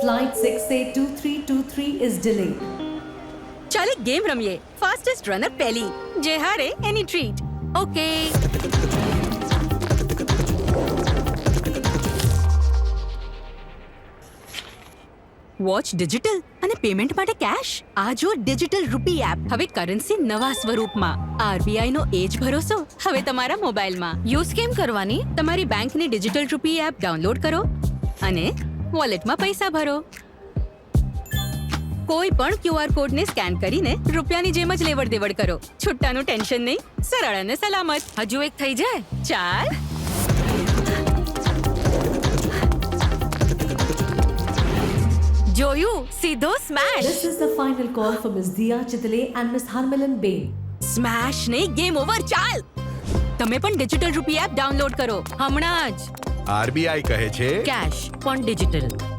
Flight 682323 is delayed. ચાલ એક game રમીએ. ફાસ્ટેસ્ટ રનર પહેલી, જે હારે એની ટ્રીટ. ઓકે. વોચ ડિજિટલ અને પેમેન્ટ માટે કેશ. આ જો ડિજિટલ રૂપી એપ, હવે કરન્સી નવા સ્વરૂપમાં. આરબીઆઈ નો એજ ભરોસો હવે તમારા મોબાઈલમાં. યુઝ કેમ કરવાની? તમારી બેંકની ડિજિટલ રૂપી એપ ડાઉનલોડ કરો અને વોલેટમાં પૈસા ભરો. કોઈ પણ ક્યુઆર કોડને સ્કેન કરીને રૂપિયાની જેમ જ લેવડ દેવડ કરો. છુટ્ટાનું ટેન્શન નહીં, સરળ અને સલામત. હજુ એક થઈ જાય. ચાલ. જોયું, સીધો smash. This is the final call for Ms. Diya Chitale and Ms. Harmilan Bain. Smash નહીં, ગેમ ઓવર. ચાલ. તમે પણ ડિજિટલ રૂપી એપ ડાઉનલોડ કરો હમણાં જ. આરબીઆઈ કહે છે કેશ પણ ડિજિટલ.